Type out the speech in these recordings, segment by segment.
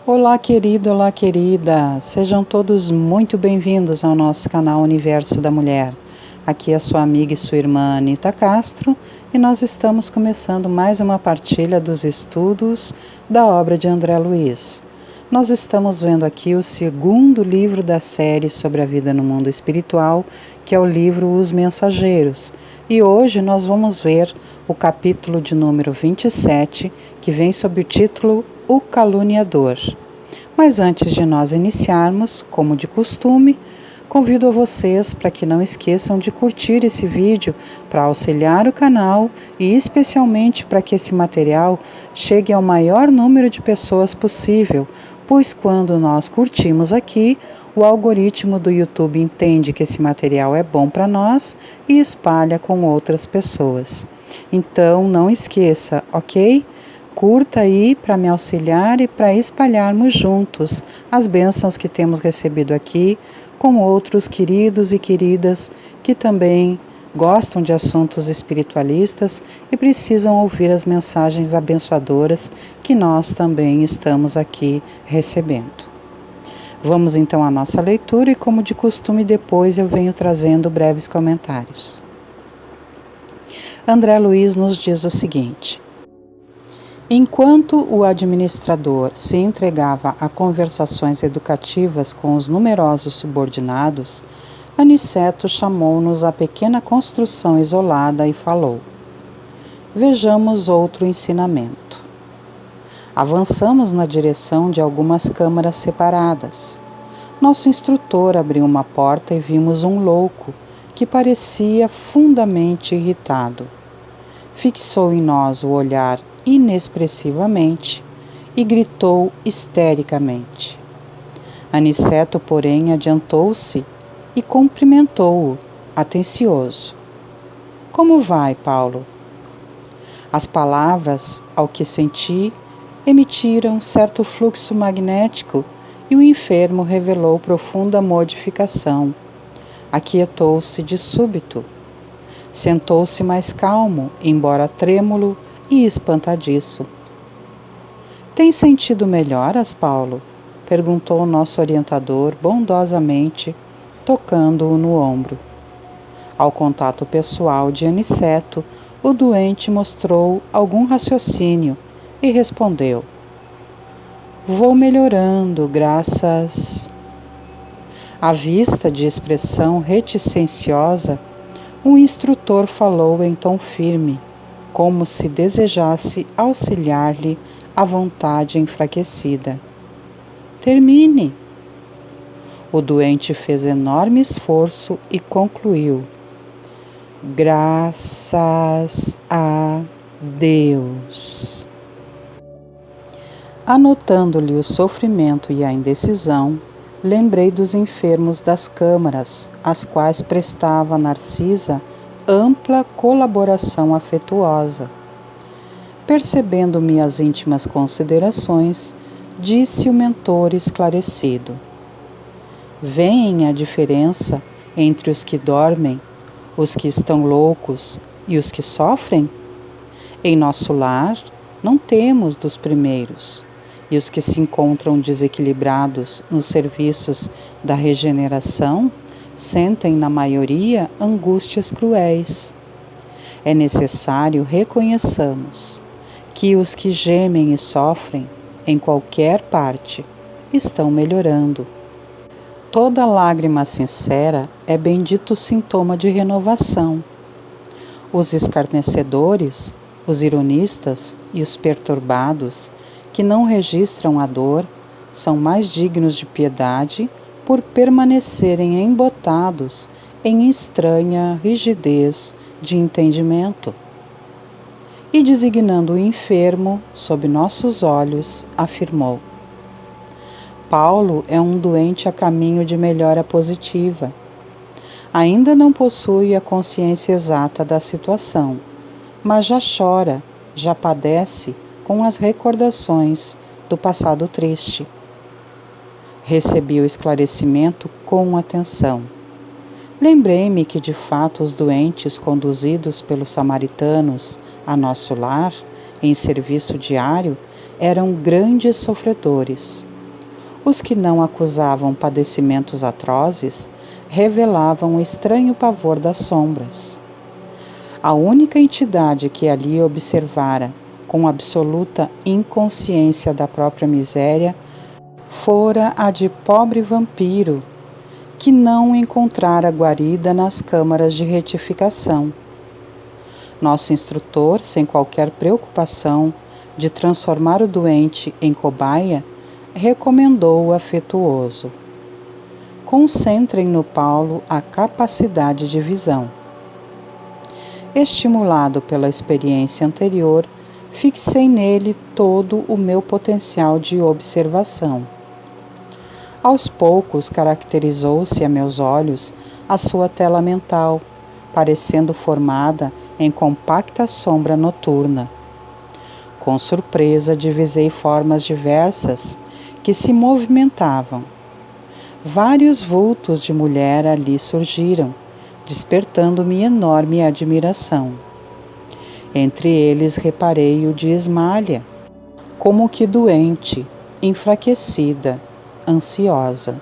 Olá, querido, olá, querida. Sejam todos muito bem-vindos ao nosso canal Universo da Mulher. Aqui é a sua amiga e sua irmã Anita Castro e nós estamos começando mais uma partilha dos estudos da obra de André Luiz. Nós estamos vendo aqui o segundo livro da série sobre a vida no mundo espiritual, que é o livro Os Mensageiros. E hoje nós vamos ver o capítulo de número 27, que vem sob o título O Caluniador. Mas antes de nós iniciarmos, como de costume, convido a vocês para que não esqueçam de curtir esse vídeo para auxiliar o canal e especialmente para que esse material chegue ao maior número de pessoas possível, pois quando nós curtimos aqui, o algoritmo do YouTube entende que esse material é bom para nós e espalha com outras pessoas. Então, não esqueça, ok? Curta aí para me auxiliar e para espalharmos juntos as bênçãos que temos recebido aqui com outros queridos e queridas que também gostam de assuntos espiritualistas e precisam ouvir as mensagens abençoadoras que nós também estamos aqui recebendo. Vamos então à nossa leitura e, como de costume, depois eu venho trazendo breves comentários. André Luiz nos diz o seguinte: enquanto o administrador se entregava a conversações educativas com os numerosos subordinados, Aniceto chamou-nos à pequena construção isolada e falou: vejamos outro ensinamento. Avançamos na direção de algumas câmaras separadas. Nosso instrutor abriu uma porta e vimos um louco que parecia fundamente irritado. Fixou em nós o olhar inexpressivamente e gritou histericamente. Aniceto, porém, adiantou-se e cumprimentou-o, atencioso. Como vai, Paulo? As palavras, ao que senti, emitiram certo fluxo magnético e o enfermo revelou profunda modificação. Aquietou-se de súbito. Sentou-se mais calmo, embora trêmulo e espantadiço. Tem sentido melhoras, Paulo? Perguntou o nosso orientador bondosamente, tocando-o no ombro. Ao contato pessoal de Aniceto, o doente mostrou algum raciocínio e respondeu: vou melhorando, graças... À vista de expressão reticenciosa, o instrutor falou em tom firme, como se desejasse auxiliar-lhe a vontade enfraquecida. Termine. O doente fez enorme esforço e concluiu: graças a Deus. Anotando-lhe o sofrimento e a indecisão, lembrei dos enfermos das câmaras, às quais prestava Narcisa ampla colaboração afetuosa. Percebendo minhas íntimas considerações, disse o mentor esclarecido: veem a diferença entre os que dormem, os que estão loucos e os que sofrem? Em nosso lar, não temos dos primeiros, e os que se encontram desequilibrados nos serviços da regeneração sentem, na maioria, angústias cruéis. É necessário reconheçamos que os que gemem e sofrem, em qualquer parte, estão melhorando. Toda lágrima sincera é bendito sintoma de renovação. Os escarnecedores, os ironistas e os perturbados, que não registram a dor, são mais dignos de piedade por permanecerem embotados em estranha rigidez de entendimento. E designando o enfermo sob nossos olhos, afirmou: Paulo é um doente a caminho de melhora positiva. Ainda não possui a consciência exata da situação, mas já chora, já padece com as recordações do passado triste. Recebi o esclarecimento com atenção. Lembrei-me que, de fato, os doentes conduzidos pelos samaritanos a nosso lar, em serviço diário, eram grandes sofredores, Os que não acusavam padecimentos atrozes revelavam o estranho pavor das sombras. A única entidade que ali observara, com absoluta inconsciência da própria miséria, fora a de pobre vampiro, que não encontrara guarida nas câmaras de retificação. Nosso instrutor, sem qualquer preocupação de transformar o doente em cobaia, recomendou o afetuoso: concentrem no Paulo a capacidade de visão. Estimulado pela experiência anterior, fixei nele todo o meu potencial de observação. Aos poucos caracterizou-se a meus olhos a sua tela mental, parecendo formada em compacta sombra noturna. Com surpresa divisei formas diversas que se movimentavam. Vários vultos de mulher ali surgiram, despertando-me enorme admiração. Entre eles reparei o de Ismália, como que doente, enfraquecida, ansiosa.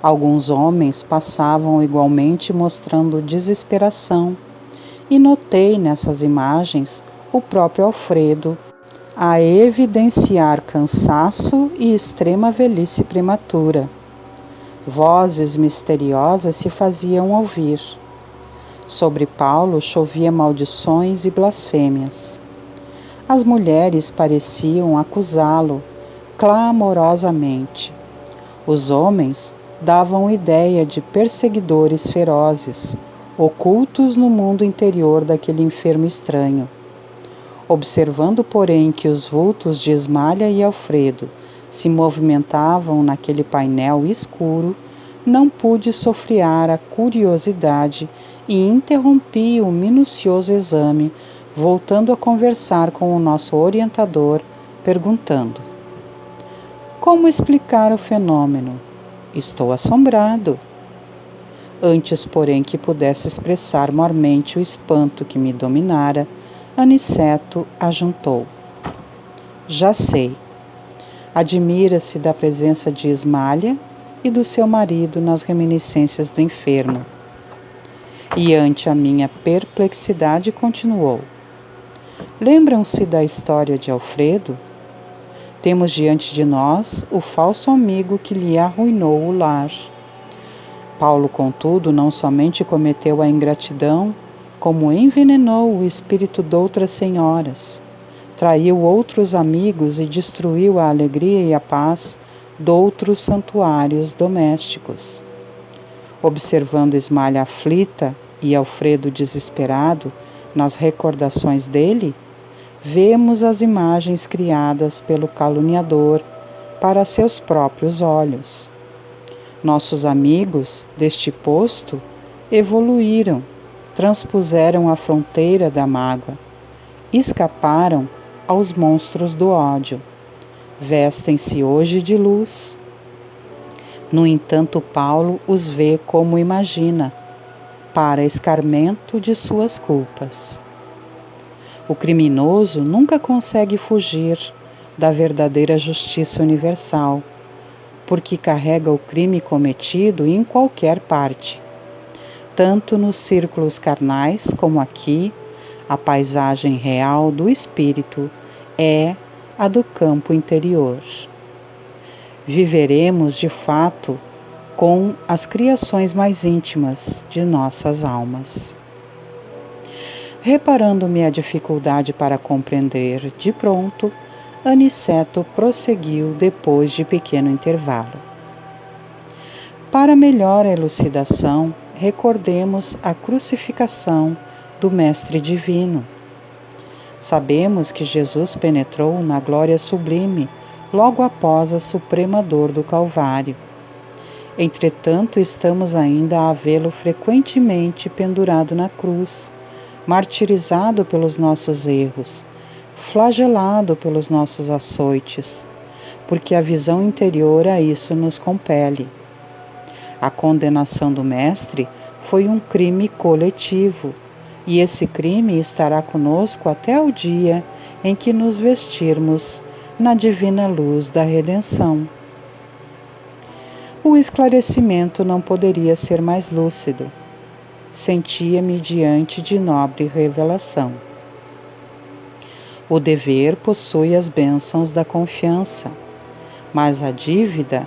Alguns homens passavam igualmente mostrando desesperação, e notei nessas imagens o próprio Alfredo a evidenciar cansaço e extrema velhice prematura. Vozes misteriosas se faziam ouvir. Sobre Paulo chovia maldições e blasfêmias. As mulheres pareciam acusá-lo clamorosamente. Os homens davam ideia de perseguidores ferozes, ocultos no mundo interior daquele enfermo estranho. Observando, porém, que os vultos de Ismália e Alfredo se movimentavam naquele painel escuro, não pude sofrear a curiosidade e interrompi o minucioso exame, voltando a conversar com o nosso orientador, perguntando: como explicar o fenômeno? Estou assombrado. Antes, porém, que pudesse expressar mormente o espanto que me dominara, Aniceto ajuntou: já sei. Admira-se da presença de Ismália e do seu marido nas reminiscências do enfermo. E ante a minha perplexidade continuou: lembram-se da história de Alfredo? Temos diante de nós o falso amigo que lhe arruinou o lar. Paulo, contudo, não somente cometeu a ingratidão, como envenenou o espírito doutras senhoras, traiu outros amigos e destruiu a alegria e a paz doutros santuários domésticos. Observando Ismália aflita e Alfredo desesperado nas recordações dele, vemos as imagens criadas pelo caluniador para seus próprios olhos. Nossos amigos deste posto evoluíram, transpuseram a fronteira da mágoa, escaparam aos monstros do ódio. Vestem-se hoje de luz. No entanto, Paulo os vê como imagina, para escarmento de suas culpas. O criminoso nunca consegue fugir da verdadeira justiça universal, porque carrega o crime cometido em qualquer parte. Tanto nos círculos carnais como aqui, a paisagem real do espírito é a do campo interior. Viveremos, de fato, com as criações mais íntimas de nossas almas. Reparando minha dificuldade para compreender de pronto, Aniceto prosseguiu depois de pequeno intervalo. Para melhor elucidação, recordemos a crucificação do Mestre Divino. Sabemos que Jesus penetrou na glória sublime logo após a suprema dor do Calvário. Entretanto, estamos ainda a vê-lo frequentemente pendurado na cruz, martirizado pelos nossos erros, flagelado pelos nossos açoites, porque a visão interior a isso nos compele. A condenação do Mestre foi um crime coletivo, e esse crime estará conosco até o dia em que nos vestirmos na divina luz da redenção. o esclarecimento não poderia ser mais lúcido. Sentia-me diante de nobre revelação. O dever possui as bênçãos da confiança, mas a dívida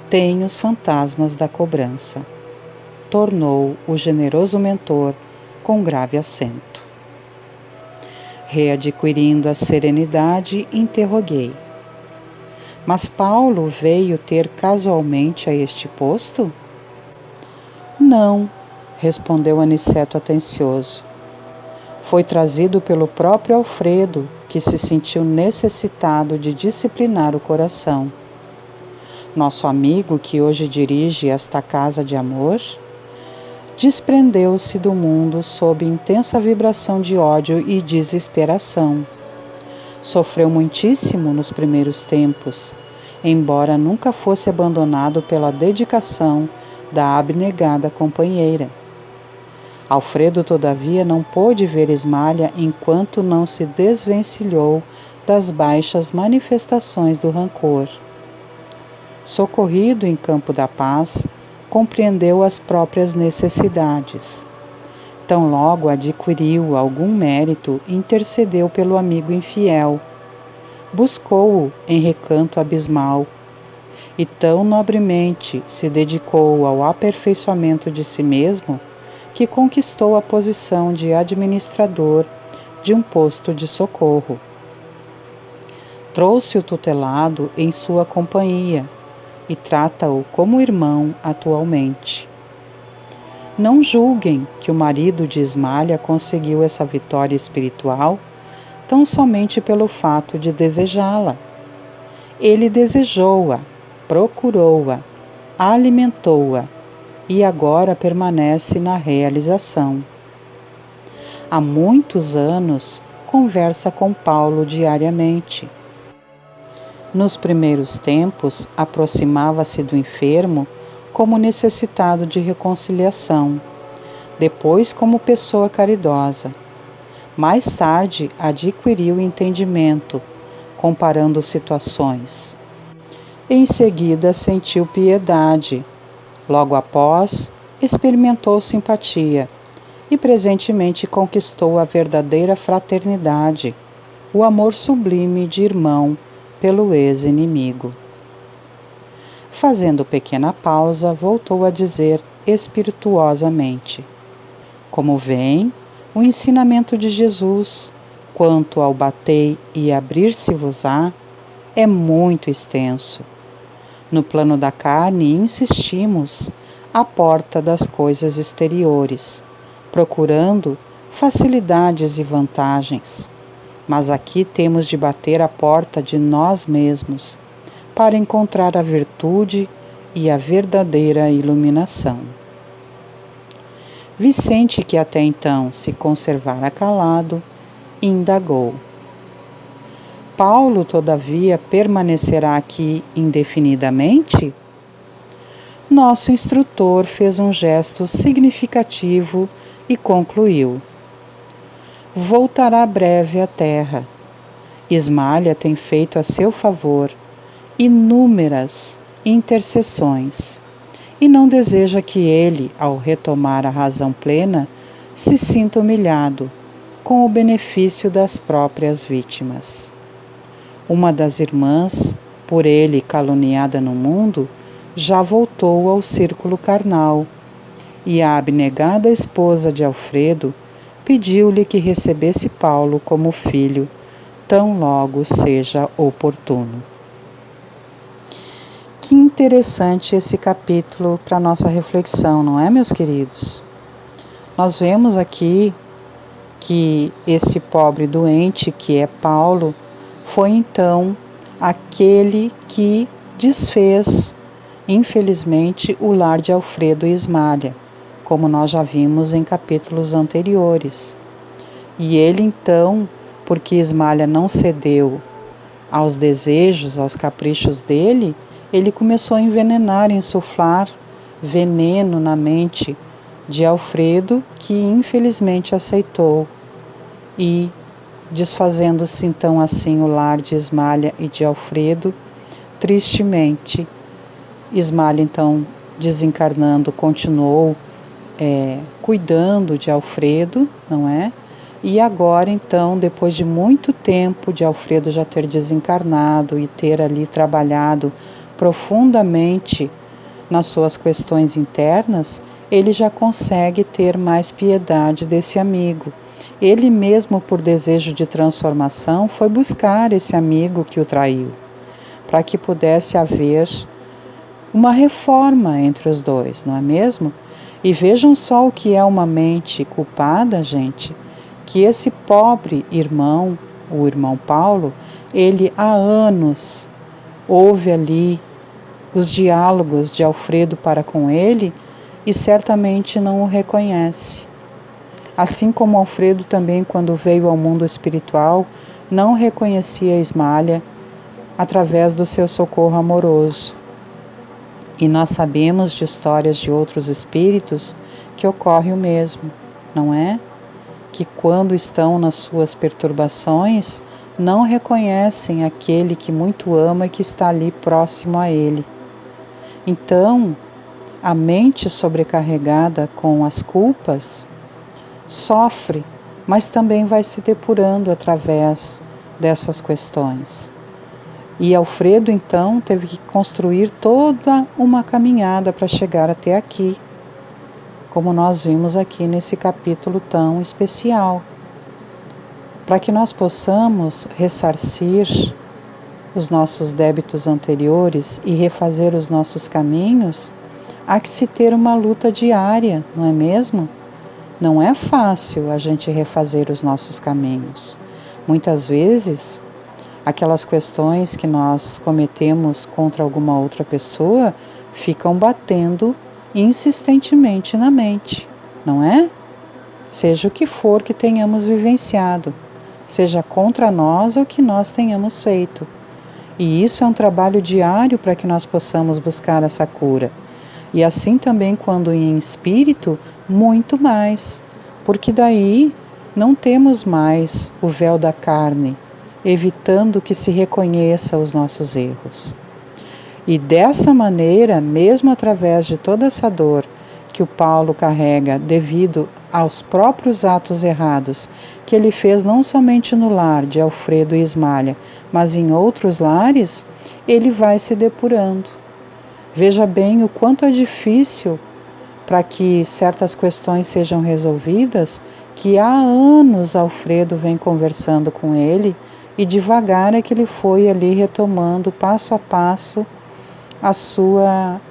tem os fantasmas da cobrança, tornou o generoso mentor com grave acento. Readquirindo a serenidade, interroguei: mas Paulo veio ter casualmente a este posto? Não, respondeu Aniceto atencioso. Foi trazido pelo próprio Alfredo, que se sentiu necessitado de disciplinar o coração. Nosso amigo, que hoje dirige esta casa de amor, desprendeu-se do mundo sob intensa vibração de ódio e desesperação. Sofreu muitíssimo nos primeiros tempos, embora nunca fosse abandonado pela dedicação da abnegada companheira. Alfredo, todavia, não pôde ver Ismália enquanto não se desvencilhou das baixas manifestações do rancor. Socorrido em Campo da Paz, compreendeu as próprias necessidades. Tão logo adquiriu algum mérito, intercedeu pelo amigo infiel, buscou-o em recanto abismal, e tão nobremente se dedicou ao aperfeiçoamento de si mesmo, que conquistou a posição de administrador de um posto de socorro. Trouxe o tutelado em sua companhia e trata-o como irmão atualmente. Não julguem que o marido de Ismália conseguiu essa vitória espiritual tão somente pelo fato de desejá-la. Ele desejou-a, procurou-a, alimentou-a e agora permanece na realização. Há muitos anos conversa com Paulo diariamente. Nos primeiros tempos, aproximava-se do enfermo como necessitado de reconciliação, depois como pessoa caridosa. Mais tarde, adquiriu entendimento, comparando situações. Em seguida, sentiu piedade. Logo após, experimentou simpatia e presentemente conquistou a verdadeira fraternidade, o amor sublime de irmão pelo ex-inimigo. Fazendo pequena pausa, voltou a dizer espirituosamente: como vem, o ensinamento de Jesus, quanto ao batei e abrir-se-vos-á, é muito extenso. No plano da carne, insistimos à porta das coisas exteriores, procurando facilidades e vantagens. Mas aqui temos de bater à porta de nós mesmos, para encontrar a virtude e a verdadeira iluminação. Vicente, que até então se conservara calado, indagou: Paulo, todavia, permanecerá aqui indefinidamente? Nosso instrutor fez um gesto significativo e concluiu: voltará breve à terra. Ismália tem feito a seu favor inúmeras intercessões e não deseja que ele, ao retomar a razão plena, se sinta humilhado com o benefício das próprias vítimas. Uma das irmãs, por ele caluniada no mundo, já voltou ao círculo carnal, e a abnegada esposa de Alfredo pediu-lhe que recebesse Paulo como filho, tão logo seja oportuno. Que interessante esse capítulo para nossa reflexão, não é, meus queridos? Nós vemos aqui que esse pobre doente, que é Paulo, foi então aquele que desfez, infelizmente, o lar de Alfredo e Ismália, como nós já vimos em capítulos anteriores. E ele então, porque Ismália não cedeu aos desejos, aos caprichos dele, ele começou a envenenar, insuflar veneno na mente de Alfredo, que infelizmente aceitou, e desfazendo-se então assim o lar de Ismália e de Alfredo, tristemente Ismália, então, desencarnando, continuou cuidando de Alfredo, não é? E agora, então, depois de muito tempo de Alfredo já ter desencarnado e ter ali trabalhado profundamente nas suas questões internas, ele já consegue ter mais piedade desse amigo. Ele mesmo, por desejo de transformação, foi buscar esse amigo que o traiu, para que pudesse haver uma reforma entre os dois, não é mesmo? E vejam só o que é uma mente culpada, gente, que esse pobre irmão, o irmão Paulo, ele há anos ouve ali os diálogos de Alfredo para com ele e certamente não o reconhece. Assim como Alfredo também, quando veio ao mundo espiritual, não reconhecia Ismália através do seu socorro amoroso. E nós sabemos de histórias de outros espíritos que ocorre o mesmo, não é? Que quando estão nas suas perturbações, não reconhecem aquele que muito ama e que está ali próximo a ele. Então, a mente sobrecarregada com as culpas sofre, mas também vai se depurando através dessas questões. E Alfredo, então, teve que construir toda uma caminhada para chegar até aqui, como nós vimos aqui nesse capítulo tão especial. Para que nós possamos ressarcir os nossos débitos anteriores e refazer os nossos caminhos, há que se ter uma luta diária, não é mesmo? Não é fácil a gente refazer os nossos caminhos. Muitas vezes, aquelas questões que nós cometemos contra alguma outra pessoa ficam batendo insistentemente na mente, não é? Seja o que for que tenhamos vivenciado, seja contra nós ou que nós tenhamos feito. E isso é um trabalho diário para que nós possamos buscar essa cura. E assim também quando em espírito, muito mais, porque daí não temos mais o véu da carne, evitando que se reconheça os nossos erros. E dessa maneira, mesmo através de toda essa dor que o Paulo carrega devido aos próprios atos errados que ele fez não somente no lar de Alfredo e Ismália, mas em outros lares, ele vai se depurando. Veja bem o quanto é difícil para que certas questões sejam resolvidas, que há anos Alfredo vem conversando com ele e devagar é que ele foi ali retomando passo a passo a sua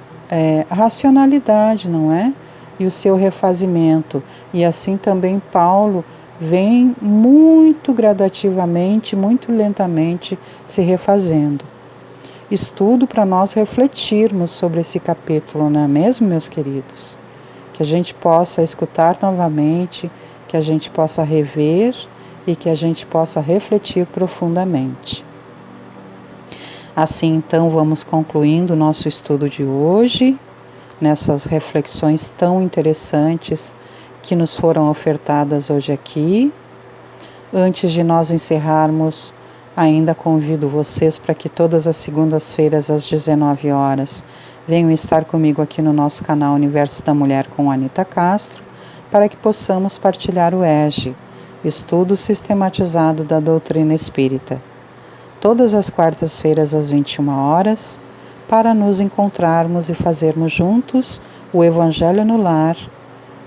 racionalidade, não é? E o seu refazimento. E assim também Paulo vem muito gradativamente, muito lentamente se refazendo. Estudo para nós refletirmos sobre esse capítulo, não é mesmo, meus queridos? Que a gente possa escutar novamente, que a gente possa rever e que a gente possa refletir profundamente. Assim, então, vamos concluindo o nosso estudo de hoje, nessas reflexões tão interessantes que nos foram ofertadas hoje aqui. Antes de nós encerrarmos, ainda convido vocês para que todas as segundas-feiras às 19 horas venham estar comigo aqui no nosso canal Universo da Mulher com Anita Castro, para que possamos partilhar o EGE, Estudo Sistematizado da Doutrina Espírita. Todas as quartas-feiras às 21 horas, para nos encontrarmos e fazermos juntos o Evangelho no Lar,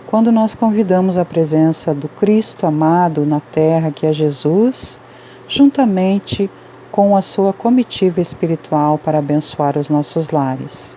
quando nós convidamos a presença do Cristo amado na terra, que é Jesus, juntamente com a sua comitiva espiritual para abençoar os nossos lares.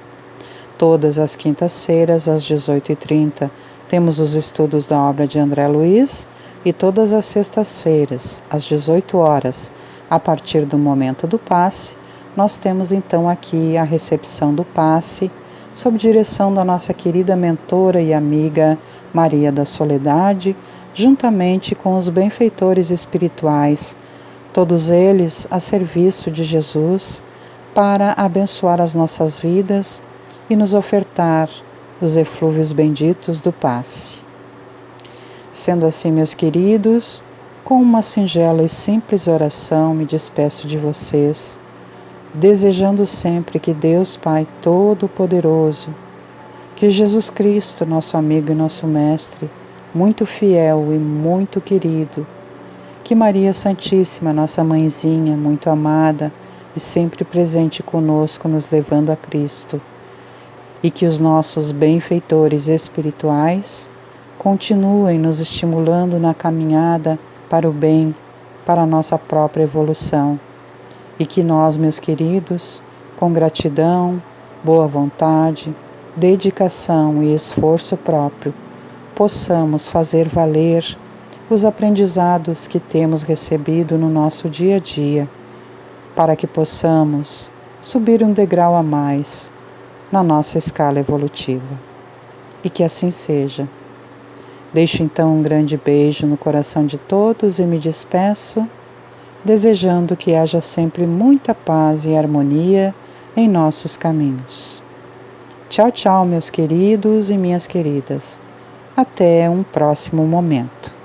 Todas as quintas-feiras, às 18h30, temos os estudos da obra de André Luiz e todas as sextas-feiras, às 18 horas, a partir do momento do passe, nós temos então aqui a recepção do passe, sob direção da nossa querida mentora e amiga Maria da Soledade, juntamente com os benfeitores espirituais, todos eles a serviço de Jesus, para abençoar as nossas vidas e nos ofertar os eflúvios benditos do passe. Sendo assim, meus queridos, com uma singela e simples oração me despeço de vocês, desejando sempre que Deus Pai Todo-Poderoso, que Jesus Cristo, nosso amigo e nosso mestre, muito fiel e muito querido, que Maria Santíssima, nossa mãezinha, muito amada e sempre presente conosco, nos levando a Cristo, e que os nossos benfeitores espirituais continuem nos estimulando na caminhada para o bem, para a nossa própria evolução, e que nós, meus queridos, com gratidão, boa vontade, dedicação e esforço próprio, possamos fazer valer os aprendizados que temos recebido no nosso dia a dia, para que possamos subir um degrau a mais na nossa escala evolutiva. E que assim seja. Deixo então um grande beijo no coração de todos e me despeço, desejando que haja sempre muita paz e harmonia em nossos caminhos. Tchau, tchau, meus queridos e minhas queridas. Até um próximo momento.